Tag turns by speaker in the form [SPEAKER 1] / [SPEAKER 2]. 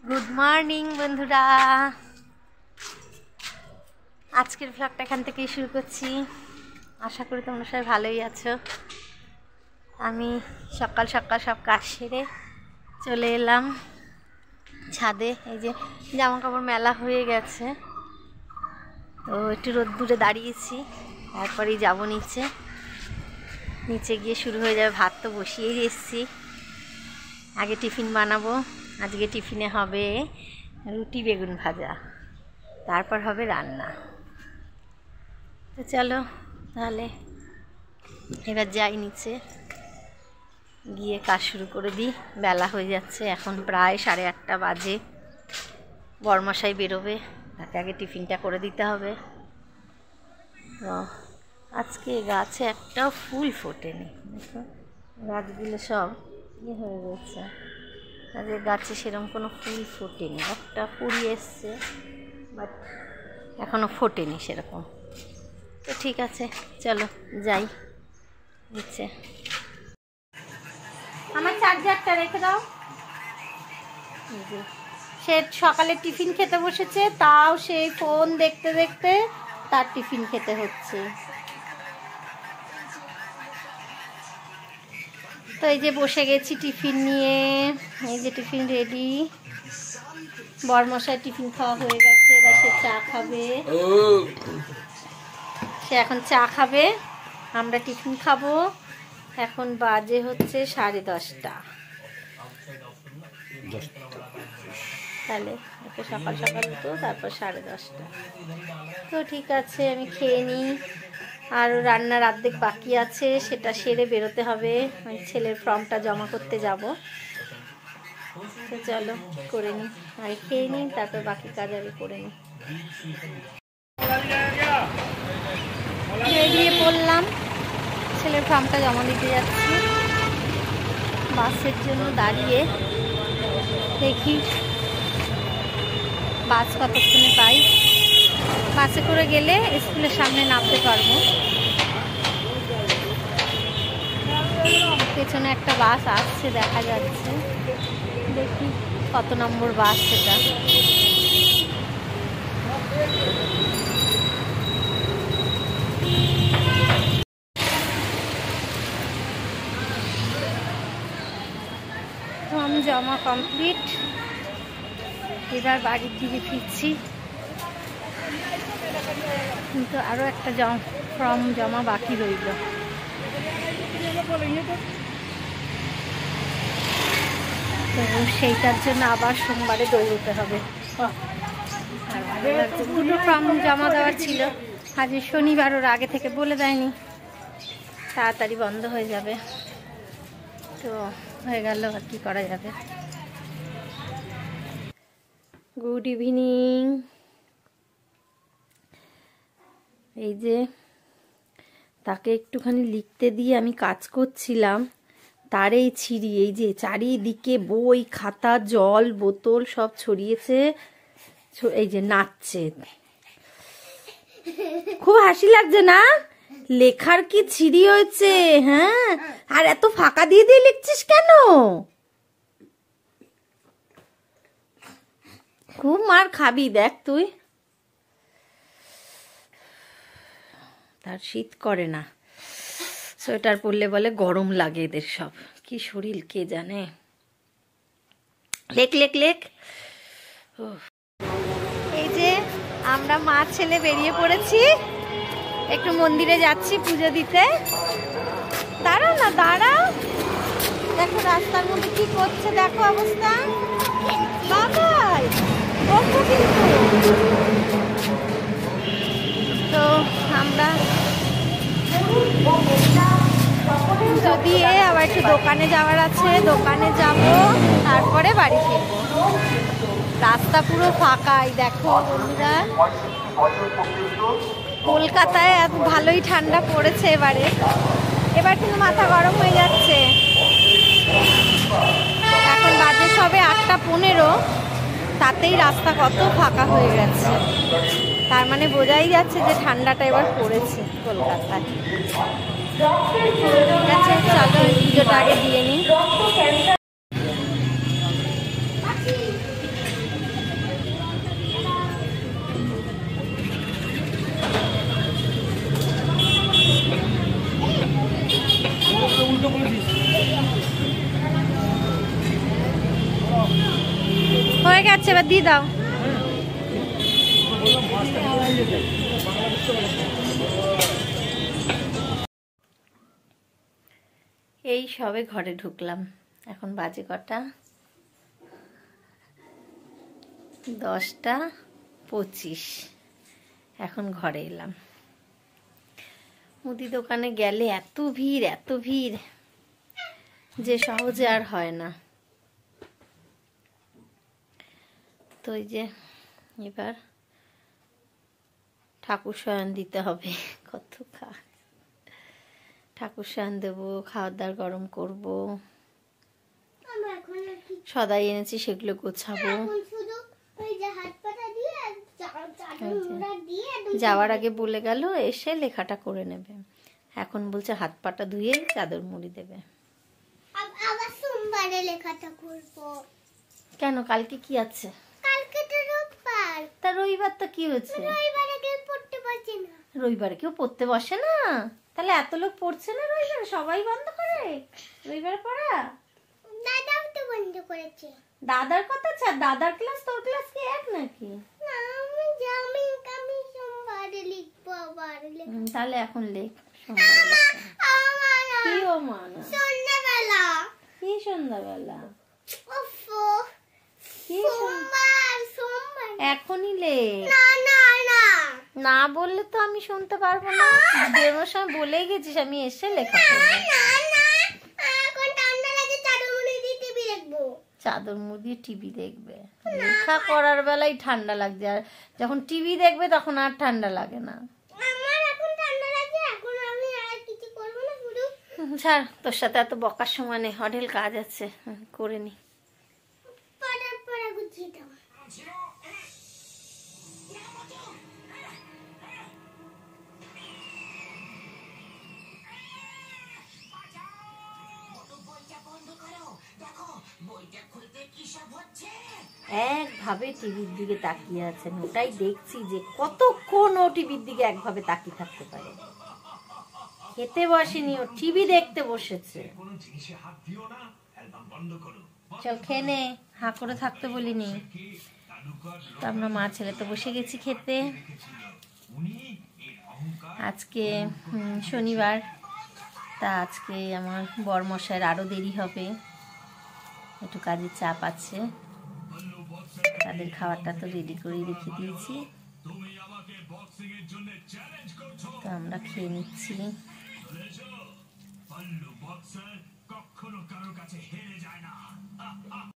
[SPEAKER 1] Good morning বন্ধুরা, আজকের ভ্লগটা এখান থেকেই শুরু করছি। আশা করি তোমরা সবাই ভালোই আছো। আমি সকাল সকাল সব কাজ সেরে চলে এলাম ছাদে। এই যে জামা কাপড় মেলা হয়ে গেছে, তো একটু রোদ্দুরে দাঁড়িয়েছি, তারপরেই যাবো নিচে। নিচে গিয়ে শুরু হয়ে যাবে। ভাত তো বসিয়েই এসেছি, আগে টিফিন বানাবো। আজকে টিফিনে হবে রুটি বেগুন ভাজা, তারপর হবে রান্না। তো চলো তাহলে এবার যাই নিচে, গিয়ে কাজ শুরু করে দিই। বেলা হয়ে যাচ্ছে, এখন প্রায় 8:30 বাজে। বরমশাই বেরোবে, তাকে আগে টিফিনটা করে দিতে হবে। তো আজকে গাছে একটাও ফুল ফোটেনি, দেখো গাছগুলো সব হয়ে গেছে। তাদের গাছে সেরকম কোনো ফুল ফোটেনি। একটা কুড়ি এসছে, বাট এখনও ফোটেনি সেরকম। তো ঠিক আছে, চলো যাই নিচে। আমার চার্জারটা রেখে দাও। সে সকালে টিফিন খেতে বসেছে, তাও সেই ফোন দেখতে দেখতে তার টিফিন খেতে হচ্ছে। তো এই যে বসে গেছি টিফিন নিয়ে। এই যে টিফিন রেডি। বরমশাই টিফিন খাওয়া হয়ে গেছে, এবার সে চা খাবে। সে এখন চা খাবে, আমরা টিফিন খাবো। এখন বাজে হচ্ছে 10:30। তাহলে একটু সকাল সকাল তো, তারপর 10:30। তো ঠিক আছে, আমি খেয়ে নিই। আর রান্নার অর্ধেক বাকি আছে, সেটা সেরে বেরোতে হবে। আমি ছেলের ফর্মটা জমা করতে যাব। তো চলো করে নিই, আর খেয়ে নিই, তারপর বাকি কাজ আগে করে নিই। বেরিয়ে পড়লাম, ছেলের ফর্মটা জমা দিতে যাচ্ছি। বাসের জন্য দাঁড়িয়ে দেখি বাস কতক্ষণে পাই। বাসে করে গেলে স্কুলের সামনে নামতে পারবো। পেছনে একটা বাস আসছে দেখা যাচ্ছে, দেখি কত নম্বর বাস সেটা। ফর্ম জমা কমপ্লিট, এবার বাড়ির দিকে ফিরছি। কিন্তু আরও একটা ফর্ম জমা বাকি রইল। তো সেইটার জন্য আবার সোমবারে দৌড়তে হবে। দুটো ফর্ম জমা দেওয়ার ছিল, আজ শনিবার, ওর আগে থেকে বলে দেয়নি, তাড়াতাড়ি বন্ধ হয়ে যাবে। তো হয়ে গেল, আর কি করা যাবে। Good evening. এই যে তাকে একটুখানি লিখতে দিয়ে আমি কাজ করছিলাম, তার এই ছিঁড়ি, এই যে চারিদিকে বই খাতা জল বোতল সব ছড়িয়েছে। এই যে নাচছে, খুব হাসি লাগছে না? লেখার কি ছিঁড়ি হয়েছে? হ্যাঁ, আর এত ফাঁকা দিয়ে দিয়ে লিখছিস কেন? খুব মার খাবি দেখ তুই। তার শীত করে না, সোয়েটার পরলে বলে গরম লাগে। এদের সব কি শরীর কে জানে। লেখ লেখ লেখ। এই যে আমরা মা ছেলে বেরিয়ে পড়েছি, একটু মন্দিরে যাচ্ছি পুজো দিতে। দাঁড়াও না, দাঁড়াও। দেখো রাস্তার মধ্যে কি করছে, দেখো অবস্থা। বাবাই বকবো কিন্তু। তো আমরা যদি আবার একটু দোকানে যাওয়ার আছে, দোকানে যাব, তারপরে বাড়ি ফিরবো। রাস্তা পুরো ফাঁকাই দেখো বন্ধুরা। কলকাতায় এত ভালোই ঠান্ডা পড়েছে এবারে। এবার কিন্তু মাথা গরম হয়ে যাচ্ছে। এখন বাজে সবে 8:15, তাতেই রাস্তা কত ফাঁকা হয়ে গেছে। তার মানে বোঝাই যাচ্ছে যে ঠান্ডাটা এবার পড়েছে কলকাতায়। ঠিক আছে, চলো ভিডিওটা আগে দিয়ে নিই। যাচ্ছে, এবার দিয়ে দাও। এই সবে ঘরে ঢুকলাম, এখন বাজে কটা, 10:25। এখন ঘরে এলাম। মুদি দোকানে গেলে এত ভিড় যে সহজে আর হয় না। তো এই যে এবার ঠাকুর শয়ন দিতে হবে, কত কাজ। ঠাকুর শয়ন দেবো, খাওয়ার দাওয়ার গরম করবো, সদাই এনেছি সেগুলো গোছাবো। যাওয়ার আগে বলে গেল এসে লেখাটা করে নেবে, এখন বলছে হাত পাটা ধুয়ে চাদর মুড়ি দেবে।
[SPEAKER 2] আবার সোমবারে লেখাটা করব।
[SPEAKER 1] কেন, কালকে কি আছে?
[SPEAKER 2] কালকে তো রোববার।
[SPEAKER 1] তা রবিবার তো কি হচ্ছে?
[SPEAKER 2] রবিবারে কেউ পড়তে বসে না।
[SPEAKER 1] রবিবারে কেউ পড়তে বসে না? তাহলে এত লোক পড়ছে না রবিবারে? সবাই বন্ধ করে রবিবারে পড়া?
[SPEAKER 2] দাদাও তো বন্ধ করেছে।
[SPEAKER 1] দাদার কথা ছাড়, দাদার ক্লাস তোর ক্লাস কি এক নাকি?
[SPEAKER 2] না, আমি সোমবারে লিখবো আবার।
[SPEAKER 1] তাহলে এখন লেখ সোমবারে। কি ও মানা?
[SPEAKER 2] সন্ধ্যাবেলা।
[SPEAKER 1] কি সন্ধ্যাবেলা?
[SPEAKER 2] ওফো,
[SPEAKER 1] কি
[SPEAKER 2] সোমবার।
[SPEAKER 1] এখনই লেখ।
[SPEAKER 2] না
[SPEAKER 1] না বললে তো আমি শুনতে পারবো না। বেরোনোর সময় বলেই গেছিস আমি এসে লেখা করবো।
[SPEAKER 2] এখন ঠান্ডা লাগে, চাদর মুড়ি দিয়ে টিভি দেখবো।
[SPEAKER 1] চাদর মুড়ি দিয়ে টিভি দেখবে? লেখা করার বেলায় ঠান্ডা লাগছে, আর যখন টিভি দেখবে তখন আর ঠান্ডা লাগে না।
[SPEAKER 2] আমার এখন ঠান্ডা লাগে, এখন আমি আর কিছু করবো না, শুধু
[SPEAKER 1] ছাড়, তোর সাথে এত বকার সময় নেই, অঢেল কাজ আছে, করে নি।
[SPEAKER 2] পড়া গুছিয়ে দাও।
[SPEAKER 1] একভাবে টিভির দিকে তাকিয়ে আছেন, ওটাই দেখছি যে কতক্ষণ ও টিভির দিকে একভাবে তাকিয়ে থাকতে পারে। খেতে বসেনি, ও টিভি দেখতে বসেছে। চল খেয়ে নে, হাঁ করে থাকতে বলিনি। তো আমরা মা ছেলে তো বসে গেছি খেতে। আজকে শনিবার, তা আজকে আমার বরমশাইয়ের আরো দেরি হবে, একটু কাজের চাপ আছে। তাদের খাবারটা তো রেডি করে রেখে দিয়েছি, তো আমরা খেয়ে নিচ্ছি।